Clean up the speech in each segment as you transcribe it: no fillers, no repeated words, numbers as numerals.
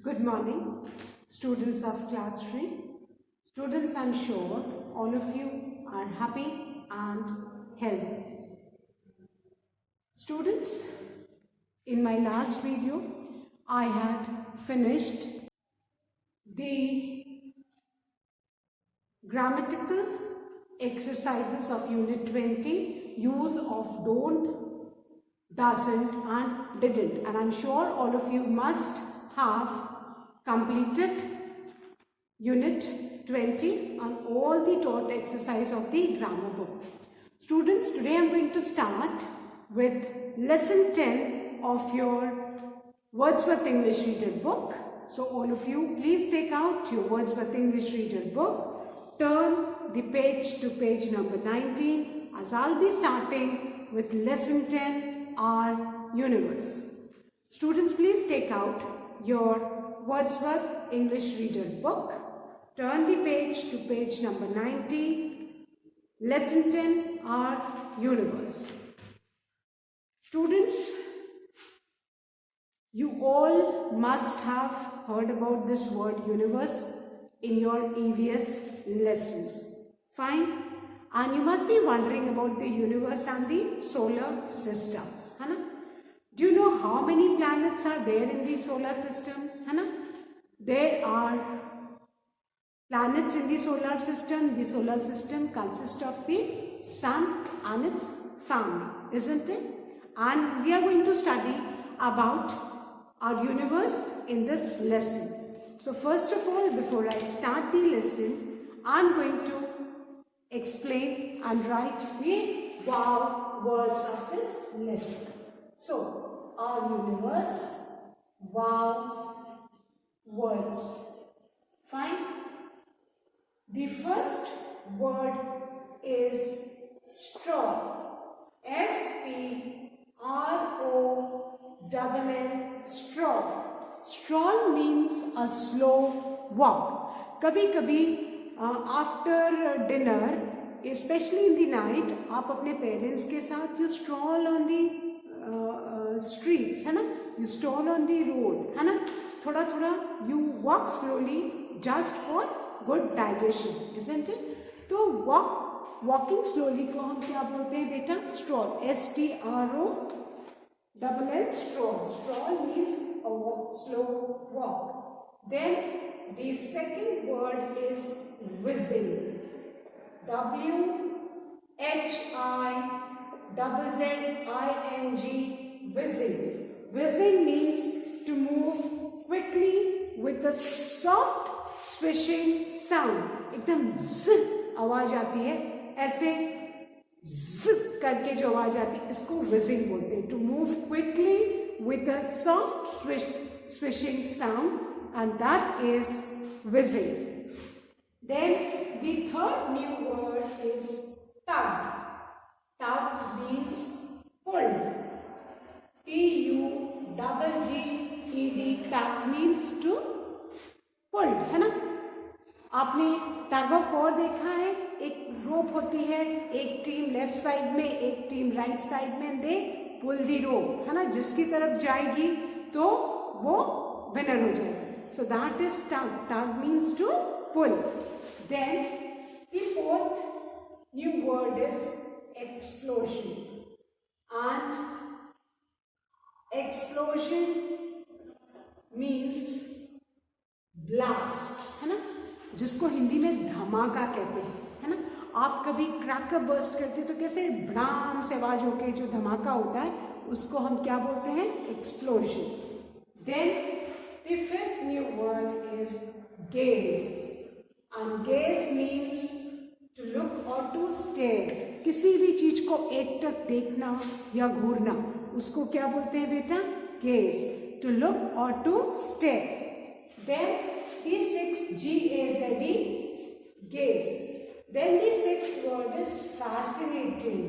Good morning, students of class 3. Students, I'm sure all of you are happy and healthy. Students, in my last video, I had finished the grammatical exercises of Unit 20, use of don't, doesn't and didn't. And I'm sure all of you must have completed Unit 20 and all the taught exercise of the grammar book. Students, today I'm going to start with lesson 10 of your Wordsworth English Reader book. So all of you, please take out your Wordsworth English Reader book, turn the page to page number 19, as I'll be starting with lesson 10, Our Universe. Students, please take out your Wordsworth English Reader book, turn the page to page number 19, lesson 10, Our Universe. Students, you all must have heard about this word universe in your EVS lessons. Fine? And you must be wondering about the universe and the solar systems. Hai na? Do you know how many planets are there in the solar system? Hai na? There are planets in the solar system. The solar system consists of the sun and its family, isn't it? And we are going to study about our universe in this lesson. So first of all, before I start the lesson, I'm going to explain and write the wow words of this lesson. So, our universe, wow words. Fine. The first word is straw. S-T-R-O-L-L, straw. Straw means a slow walk. Kabhi after dinner, especially in the night, आप अपने parents के साथ you stroll on the streets, है ना? You stroll on the road, है ना? थोड़ा थोड़ा you walk slowly just for good digestion, isn't it? तो walking slowly को हम क्या बोलते हैं बेटा? Stroll. S-T-R-O-L-L, stroll. Stroll means a slow walk. Then the second word is whizzing. W-H-I-Z-Z-I-N-G, whizzing. Whizzing means to move quickly with a soft swishing sound. एकदम ज़ आवाज आती है, ऐसे ज़ करके जो आवाज आती है, इसको whizzing बोलते हैं. To move quickly with a soft swishing sound, and that is whizzing. Then the third new word is tug. Tug means pulled. T-U-G-G-E-D, tug means to pulled, है ना? आपने टग ऑफ वॉर देखा है? एक रोप होती है, एक टीम लेफ्ट साइड में, एक टीम राइट साइड में, दे पुल दी रोप, है ना? जिसकी तरफ जाएगी तो वो विनर हो जाएगा. So that is tug. Tug means to pull. Then the fourth new word is explosion. And explosion means blast, है ना? जिसको हिंदी में धमाका कहते हैं, है ना? आप कभी क्रैकर बर्स्ट करते हो तो कैसे भड़ाम से आवाज होके जो धमाका होता है, उसको हम क्या बोलते हैं? Explosion. Then the fifth new word is gaze. And gaze means to look or to stare. किसी भी चीज को एकटक देखना या घूरना, उसको क्या बोलते हैं बेटा? Gaze. To look or to stare. Then the sixth, G-A-Z-E, gaze. Then the sixth word is fascinating.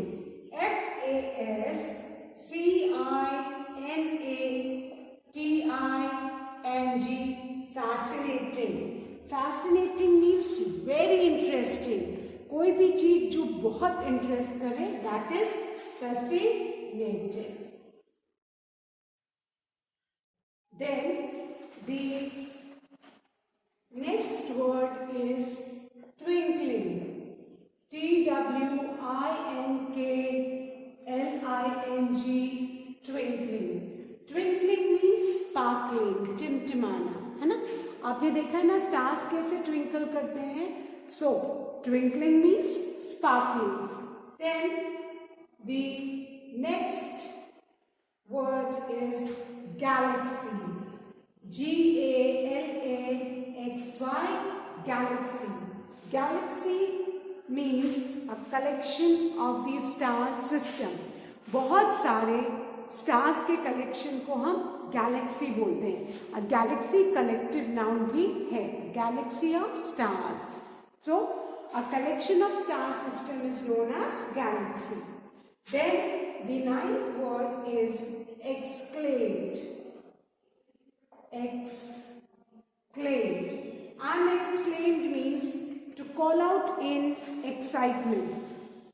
F-A-S-C-I-N-A-T-I-N-G, fascinating. Fascinating means very interesting. कोई भी चीज जो बहुत इंटरेस्ट करे, that is fascinating. Then The next word is twinkling. Twinkling, twinkling. Twinkling means sparkling, टिमटिमाना, है ना? आपने देखा है ना स्टार्स कैसे ट्विंकल करते हैं? So, twinkling means sparkling. Then the next word is galaxy. Galaxy, galaxy. Galaxy means a collection of the star system. बहुत सारे स्टार्स के कलेक्शन को हम गैलेक्सी बोलते हैं. अ गैलेक्सी कलेक्टिव नाउन भी है. Galaxy of stars. So a collection of star system is known as galaxy. Then the ninth word is exclaimed. Exclaimed. Unexclaimed means to call out in excitement.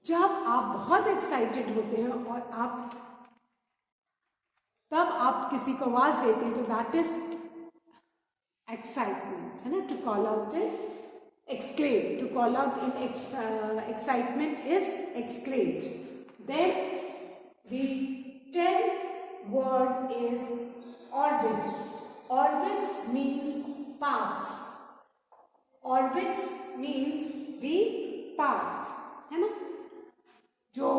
जब आप बहुत excited होते हैं और तब आप किसी को आवाज देते हैं तो दैट इज एक्साइटमेंट, है ना? To call out in exclaim. To call out in excitement is exclaimed. Then the 10th word is orbits. Orbits means paths. Orbits means the path, है ना? जो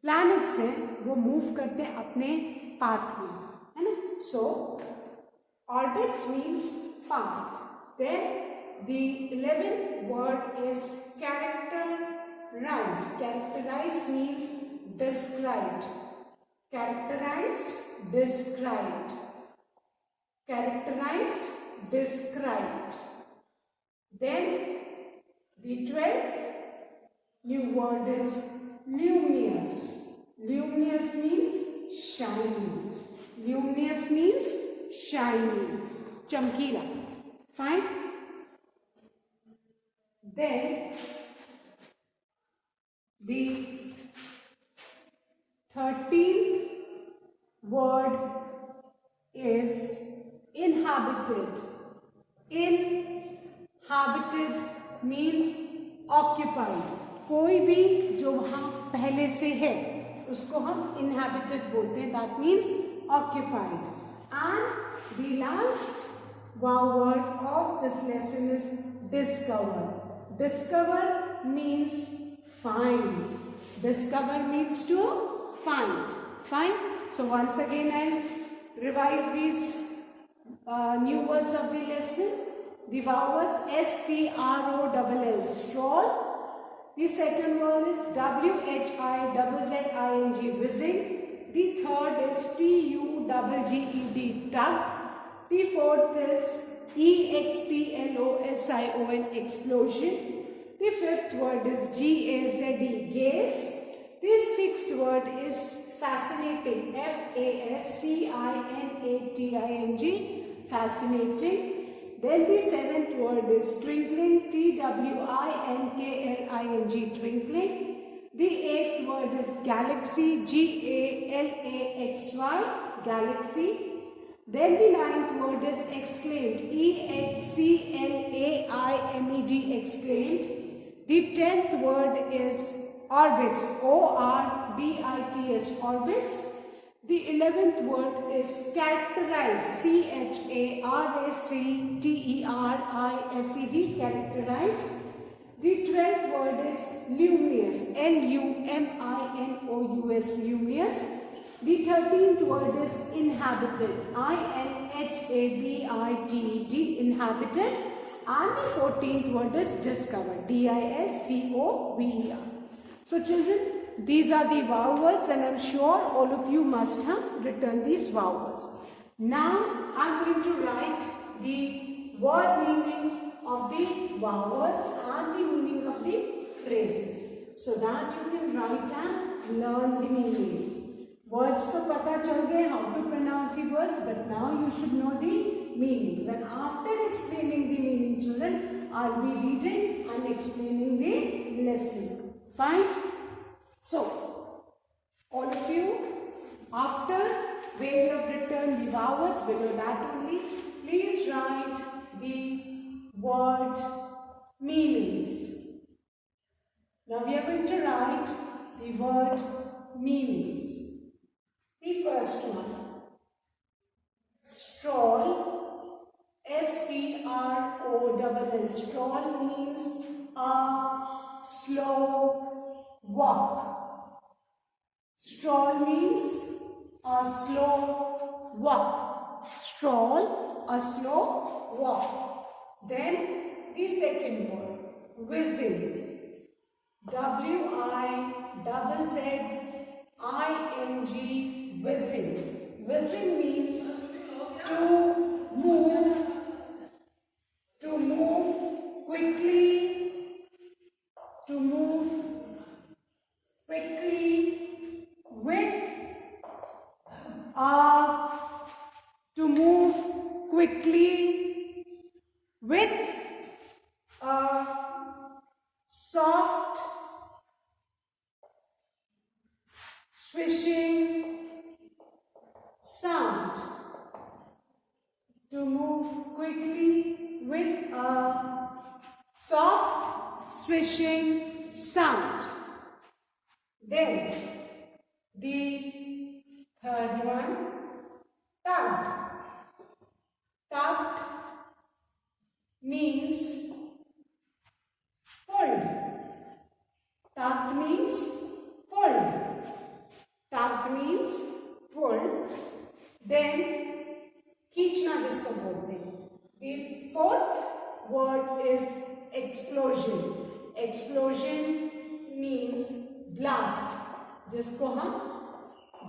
planets हैं वो move करते हैं अपने path में, है ना? So orbits means path. Then the 11th word is characterized. Characterized means described. Characterized, described. Characterized, described. Then the 12th new word is luminous. Luminous means shiny. Luminous means shiny. Chamkila. Fine. Then the 13th word is inhabited. Inhabited means occupied. कोई भी जो वहाँ पहले से है उसको हम inhabited बोलते हैं. That means occupied. And the last word of this lesson is discover. Discover means find. Discover means to find. Fine. So once again I'll revise these new words of the lesson. The vowels STROLL, stroll. The second word is WHIZZING, whizzing. The third is TUGGED, tug. The fourth is EXPLOSION, explosion. The fifth word is GAZE, gaze. The sixth word is fascinating, FASCINATING, fascinating. Then the seventh word is twinkling, TWINKLING, twinkling. The eighth word is galaxy, GALAXY, galaxy. Then the ninth word is exclaimed, EXCLAIMED, exclaimed. The 10th word is orbits, ORBITS, orbits. The 11th word is characterized, CHARACTERISED, characterized. The 12th word is luminous, LUMINOUS, luminous. The 13th word is inhabited, INHABITED, inhabited. And the 14th word is discover, DISCOVER. So children, these are the vowels and I'm sure all of you must have written these vowels. Now I'm going to write the word meanings of the vowels and the meaning of the phrases so that you can write and learn the meanings. Words to pata chal gaye how to pronounce the words, but now you should know the meanings. And after explaining the meaning, children, I'll be reading and explaining the lesson. Fine? So, all of you, after where you have written the vowels, below that only, please write the word meanings. Now we are going to write the word meanings. The first one, stroll, S-T-R-O-L-L. Stroll means a slow walk. Stroll means a slow walk. Stroll, a slow walk. Then the second word, whizzing. W-I-Z-Z-I-N-G, whizzing. Whizzing means to move quickly, with a soft swishing sound. To move quickly with a soft swishing sound. Then the third one, tugged. Tugged means pulled. Tugged means pulled. Tugged means pulled. Then खींचना जिसको बोलते हैं. The fourth word is explosion. Explosion means blast, जिसको हम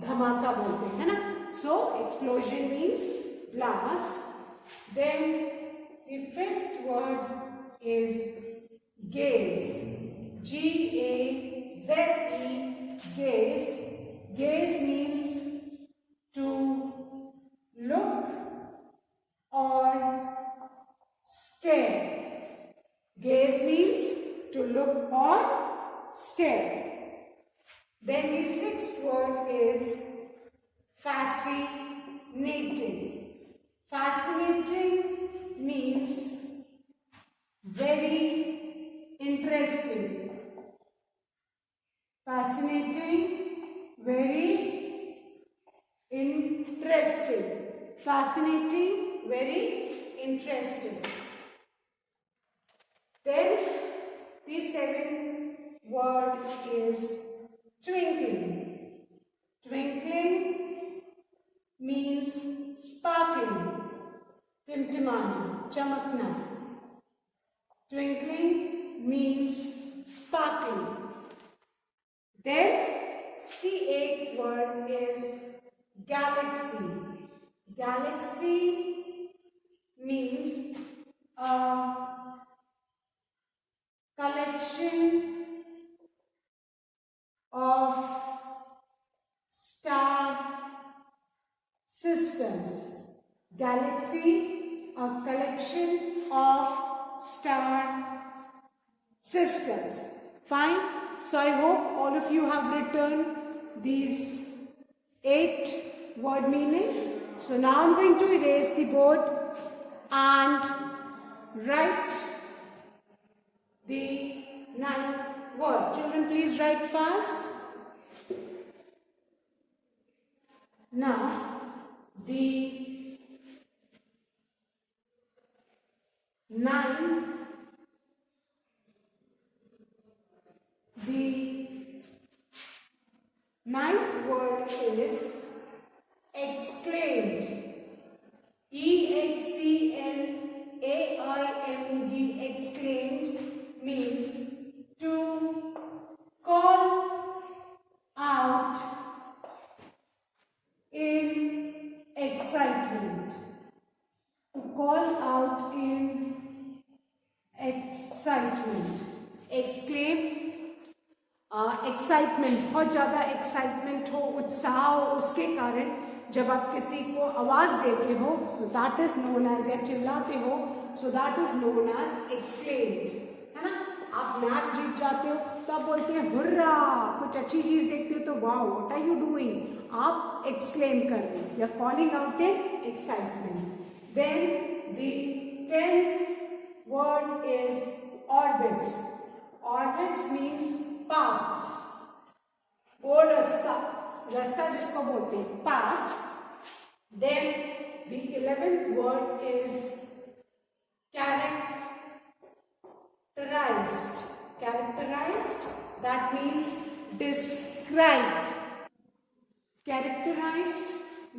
धमाका बोलते हैं, है ना? So explosion means blast. Then the fifth word is gaze. G-A-Z-E, gaze. Gaze means to look or stare. Gaze means to look or stare. Then the sixth word is fascinating. Fascinating means very interesting. Fascinating, very interesting. Fascinating, very interesting. Then the seventh word is twinkling. Twinkling means sparkling. Timtimana, chamakna. Twinkling means sparkling. Then the eighth word is galaxy. Galaxy means a collection of star systems. Galaxy, a collection of star systems. Fine. So I hope all of you have written these 8 word meanings. So now I'm going to erase the board and write the 9th word. Children, please write fast. Now, the 9th, word is exclaimed. E-X-C-L-A-I-M-E-D, exclaimed means to call out in excitement. To call out in excitement. Exclaim, excitement, बहुत ज़्यादा excitement हो, उत्साह हो, उसके कारण जब आप किसी को आवाज़ देते हो, so that is known as, या चिल्लाते हो, so that is known as exclaimed, है ना? आप मैच जीत जाते हो तो आप बोलते हैं हुर्रा, कुछ अच्छी चीज देखते हो तो wow what are you doing, आप एक्सक्लेम कर रहे हो, you are calling out in excitement. Then the 10th word is orbits. Orbits means paths, वो रास्ता जिसको बोलते हैं paths. Then the 11th word is characterized. Characterized, that means described. Characterized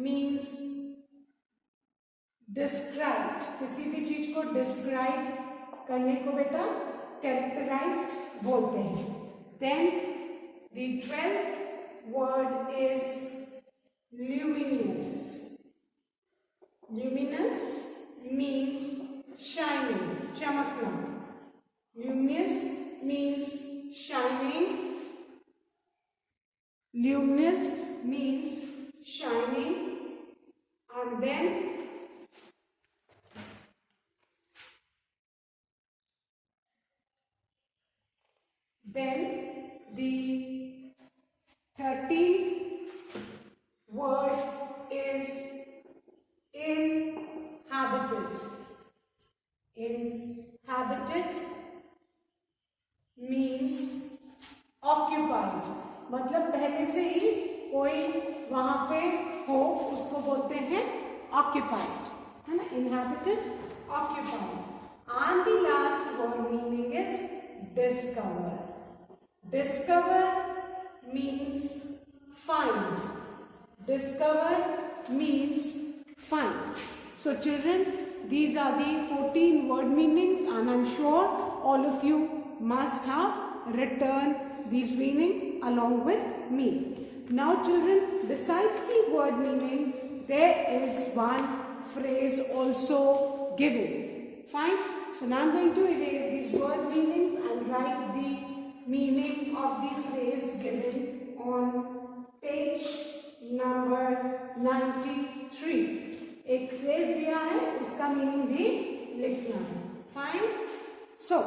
means described. किसी भी चीज को describe करने को बेटा characterized बोलते हैं. Then the 12th word is luminous. Luminous means shining, चमकना. Luminous means shining. Luminous means shining. And then the 13th word is inhabited. Inhabited means occupied. मतलब पहले से ही कोई वहां पे हो उसको बोलते हैं occupied, है ना. Inhabited, occupied. And the last word meaning is discover. Discover means find. Discover means find. So children, these are the 14 word meanings, and I'm sure all of you must have written these meaning along with me. Now children, besides the word meaning, there is one phrase also given. Fine. So now I'm going to erase these word meanings and write the meaning of the phrase given on page number 93. एक phrase दिया है, उसका meaning भी लिखना है. Fine. So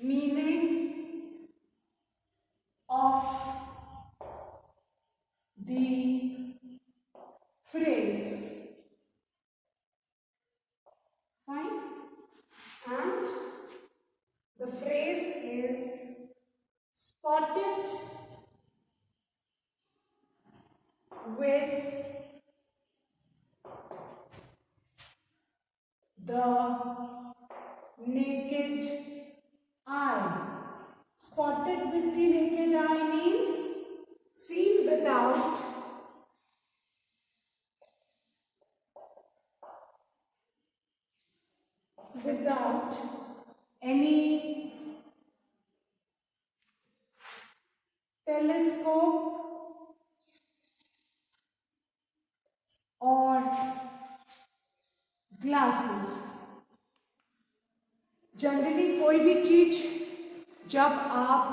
meaning of the phrase. Fine. And the phrase is spotted with the naked eye. Spotted with the naked eye means seen without any telescope or glasses. Generally कोई भी चीज जब आप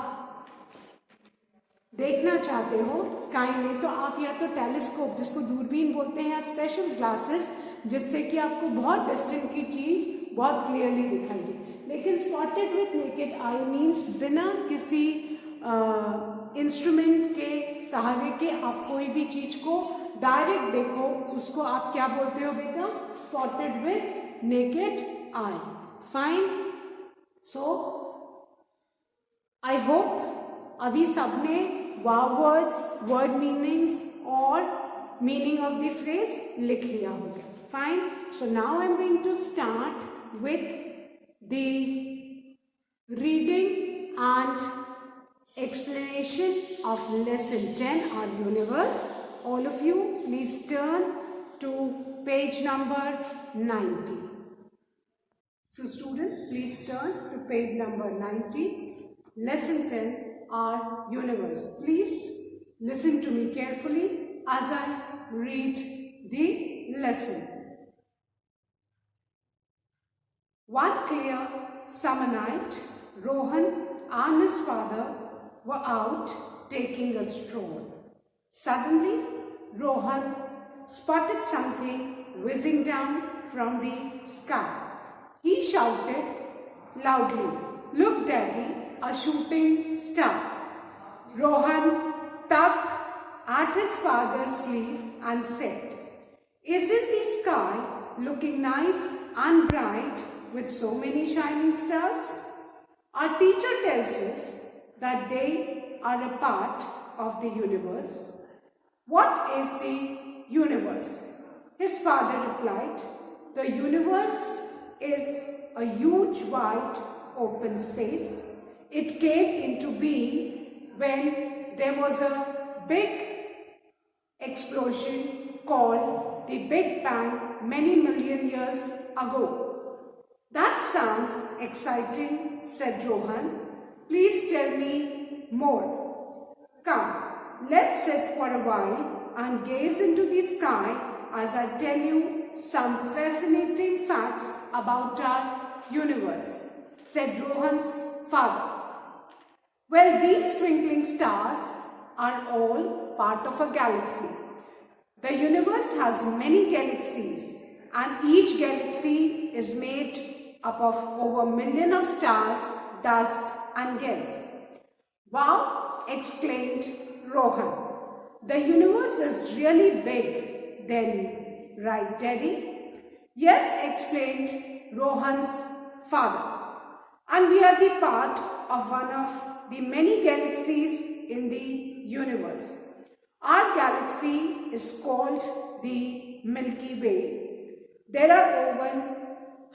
देखना चाहते हो स्काई में तो आप या तो टेलीस्कोप जिसको दूरबीन बोलते हैं या स्पेशल ग्लासेस जिससे कि आपको बहुत डिस्टेंट की चीज बहुत क्लियरली दिखाई दे. लेकिन spotted with naked I means बिना किसी इंस्ट्रूमेंट के सहारे के आप कोई भी चीज को डायरेक्ट देखो, उसको आप क्या बोलते हो बेटा? Spotted with naked eye. Fine. So I hope अभी सबने वर्ड्स, वर्ड मीनिंग्स और मीनिंग ऑफ द फ्रेज लिख लिया होगा. Fine. So now I am going to start with the reading and explanation of lesson 10, our universe. All of you please turn to page number 90. So students, please turn to page number 90, lesson 10, our universe. Please listen to me carefully as I read the lesson. One clear summer night, Rohan and his father were out taking a stroll. Suddenly, Rohan spotted something whizzing down from the sky. He shouted loudly, "Look, Daddy, a shooting star." Rohan tugged at his father's sleeve and said, "Isn't the sky looking nice and bright with so many shining stars? Our teacher tells us that they are a part of the universe." "What is the universe?" his father replied. "The universe is a huge wide open space. It came into being when there was a big explosion called the Big Bang many million years ago." "That sounds exciting," said Rohan. "Please tell me more." "Come, let's sit for a while and gaze into the sky as I tell you some fascinating facts about our universe," said Rohan's father. "Well, these twinkling stars are all part of a galaxy. The universe has many galaxies, and each galaxy is made up of over a million of stars, dust and gas." "Wow," exclaimed Rohan. "The universe is really big then, right, Daddy?" "Yes," explained Rohan's father. "And we are the part of one of the many galaxies in the universe. Our galaxy is called the Milky Way. There are over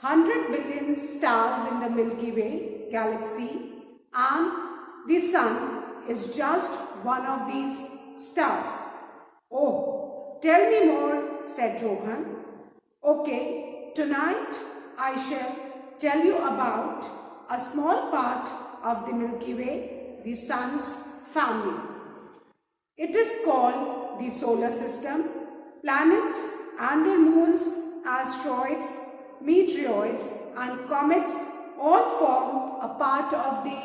100 billion stars in the Milky Way galaxy, and the sun is just one of these stars." "Oh, tell me more," said Rohan. "Okay, tonight I shall tell you about a small part of the Milky Way, the sun's family. It is called the solar system. Planets and their moons, asteroids, meteoroids and comets all form a part of the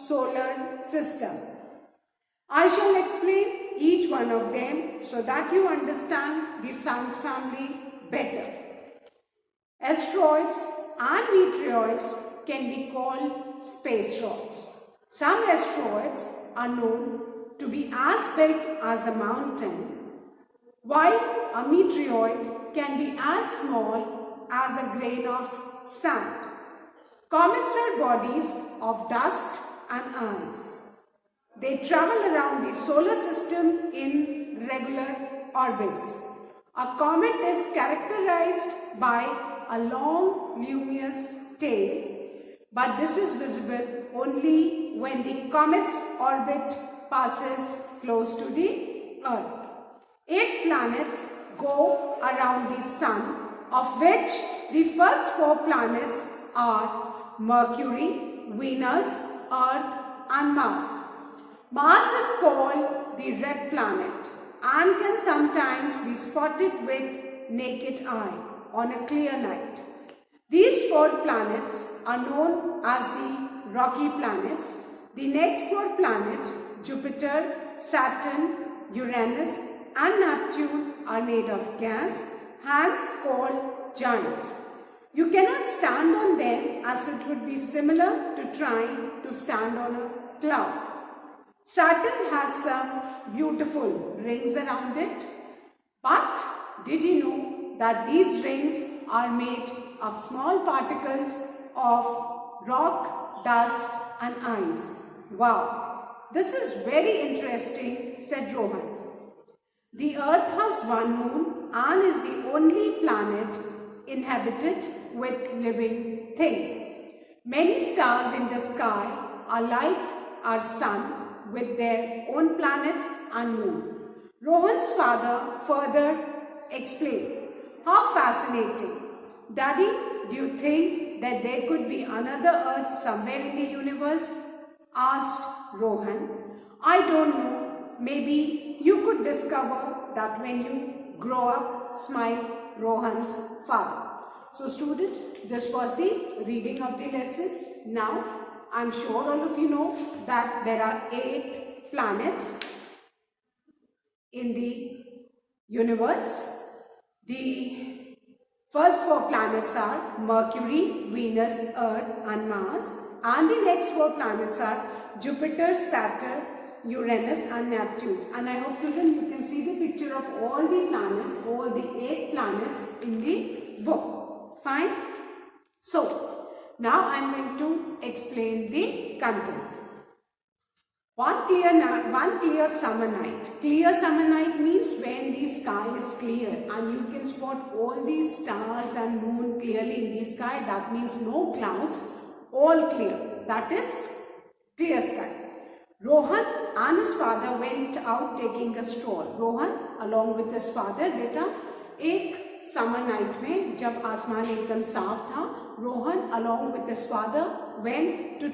solar system. I shall explain each one of them so that you understand the sun's family better. Asteroids and meteoroids can be called space rocks. Some asteroids are known to be as big as a mountain, while a meteoroid can be as small as a grain of sand. Comets are bodies of dust and ice. They travel around the solar system in regular orbits. A comet is characterized by a long luminous tail, but this is visible only when the comet's orbit passes close to the Earth. 8 planets go around the Sun, of which the first 4 planets are Mercury, Venus, Earth and Mars. Mars is called the red planet and can sometimes be spotted with naked eye on a clear night. These 4 planets are known as the rocky planets. The next 4 planets, Jupiter, Saturn, Uranus and Neptune, are made of gas, hence called giants. You cannot stand on them, as it would be similar to trying to stand on a cloud. Saturn has some beautiful rings around it. But did you know that these rings are made of small particles of rock, dust and ice? Wow, this is very interesting, said Rohan. The Earth has one moon and is the only planet inhabited with living things. Many stars in the sky are like our sun with their own planets and moon. Rohan's father further explained. How fascinating. Daddy, do you think that there could be another Earth somewhere in the universe? Asked Rohan. I don't know. Maybe you could discover that when you grow up, smiled Rohan's father. So students, this was the reading of the lesson. Now, I'm sure all of you know that there are 8 planets in the universe. The first 4 planets are Mercury, Venus, Earth and Mars. And the next 4 planets are Jupiter, Saturn, Uranus and Neptune. And I hope children you can see the picture of all the planets, all the 8 planets in the book. Fine. So now I am going to explain the content. One clear summer night. Clear summer night means when the sky is clear and you can spot all these stars and moon clearly in the sky. That means no clouds, all clear. That is clear sky. Rohan and his father went out taking a stroll. Rohan along with his father, बेटा एक summer night में जब आसमान एकदम साफ था, Rohan along with his father went to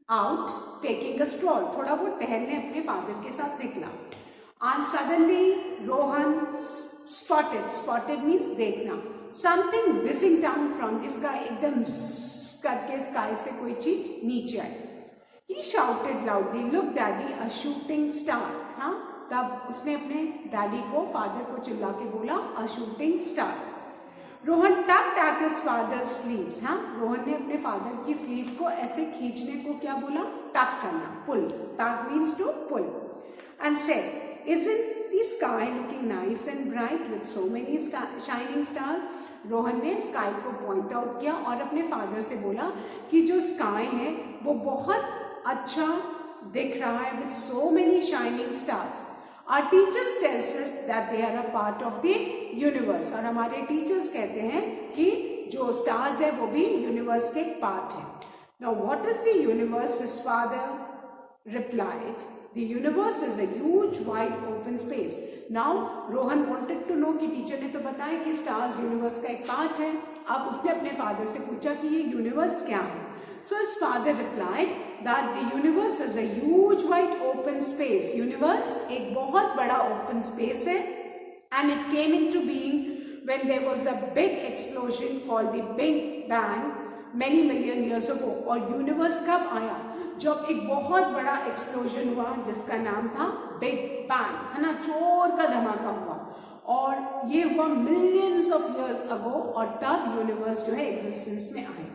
out taking a stroll. थोड़ा बहुत टहलने अपने फादर के साथ निकला. And suddenly Rohan spotted means देखना, something whizzing down from the sky. एकदम करके स्काई से कोई चीज नीचे आई. He shouted loudly, "Look, Daddy, a shooting star." हाँ, तब उसने अपने डैडी को, फादर को चिल्ला के बोला, "A shooting star." Rohan tugged at his father's sleeves. हाँ, रोहन ने अपने फादर की स्लीव को ऐसे खींचने को क्या बोला? टग करना, pull. Tug means to pull. And said, "Isn't the sky looking nice and bright with so many shining stars?" Rohan ने स्काई को पॉइंट आउट किया और अपने फादर से बोला कि जो स्काई है वो बहुत अच्छा दिख रहा है with so many shining stars. Our teachers tells us that they are a part of the universe. और हमारे टीचर्स कहते हैं कि जो स्टार्स है वो भी यूनिवर्स के एक पार्ट है. Now what is the universe? His father replied, "The universe is a huge wide open space." Now Rohan wanted to know कि टीचर ने तो बताया कि स्टार्स यूनिवर्स का एक पार्ट है. अब उसने अपने फादर से पूछा कि ये यूनिवर्स क्या है. So his father replied that the universe is a huge wide open space. Universe एक बहुत बड़ा open space है and it came into being when there was a big explosion called the Big Bang many million years ago. और universe कब आया? जब एक बहुत बड़ा explosion हुआ जिसका नाम था Big Bang, है ना, जोर का धमाका हुआ और ये हुआ millions of years ago और तब universe जो है existence में आया.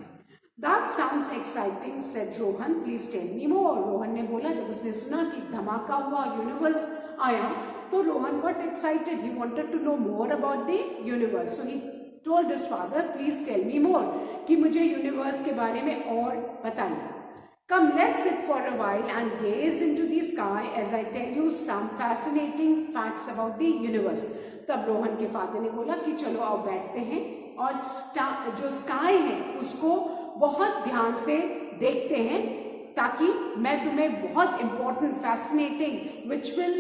That sounds exciting, said Rohan. Please tell me more. Rohan ने बोला, जब उसने सुना कि धमाका हुआ, यूनिवर्स आया, तो Rohan got excited. He wanted to know more about the universe. So he told his father, "Please tell me more." कि मुझे यूनिवर्स के बारे में और बताइए. Come, let's sit for a while and gaze into the sky as I tell you some fascinating facts about the universe. तब रोहन के father ने बोला कि चलो आओ बैठते हैं और जो स्काई है उसको बहुत ध्यान से देखते हैं ताकि मैं तुम्हें बहुत important fascinating which will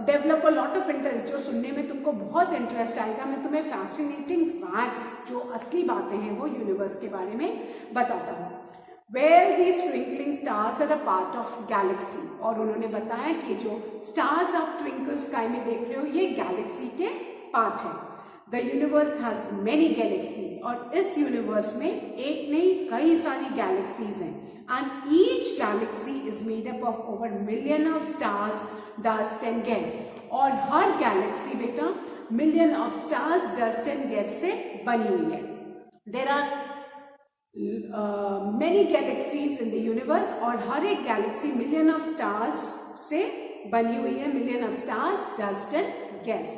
develop a lot of interest, जो सुनने में तुमको बहुत इंटरेस्ट आएगा, मैं तुम्हें फैसिनेटिंग फैक्ट्स जो असली बातें हैं वो यूनिवर्स के बारे में बताता हूँ. Where these twinkling stars are a part of galaxy. और उन्होंने बताया कि जो स्टार्स आप ट्विंकल स्काई में देख रहे हो ये गैलेक्सी के पार्ट है. The universe has many galaxies और इस यूनिवर्स में एक नहीं कई सारी गैलेक्सीज हैं. And each galaxy is made up of over million of stars, dust and gas. और हर गैलेक्सी बेटा million of stars, dust and gas से बनी हुई है. There are many galaxies in the universe और हर एक गैलेक्सी million of stars से बनी हुई है. Million of stars, dust and gas.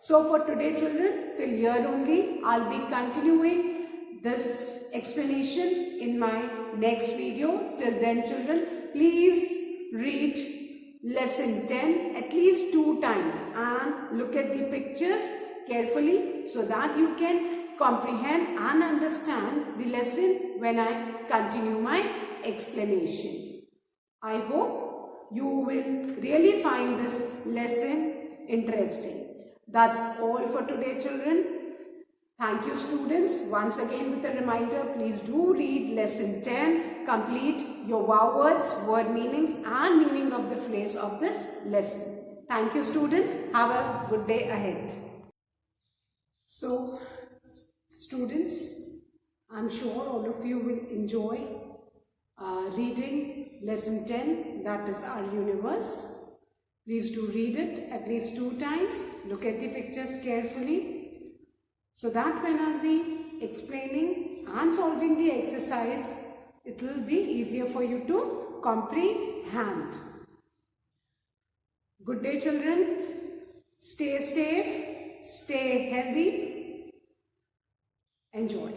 So for today children, till here only, I'll be continuing this explanation in my next video. Till then children, please read lesson 10 at least 2 times and look at the pictures carefully so that you can comprehend and understand the lesson when I continue my explanation. I hope you will really find this lesson interesting. That's all for today children. Thank you students. Once again with a reminder, please do read lesson 10. Complete your wow words, word meanings and meaning of the phrase of this lesson. Thank you students. Have a good day ahead. So students, I'm sure all of you will enjoy reading lesson 10, that is our universe. Please do read it at least 2 times. Look at the pictures carefully so that when I'll be explaining and solving the exercise, It will be easier for you to comprehend. Good day, children. Stay safe, stay healthy. Enjoy.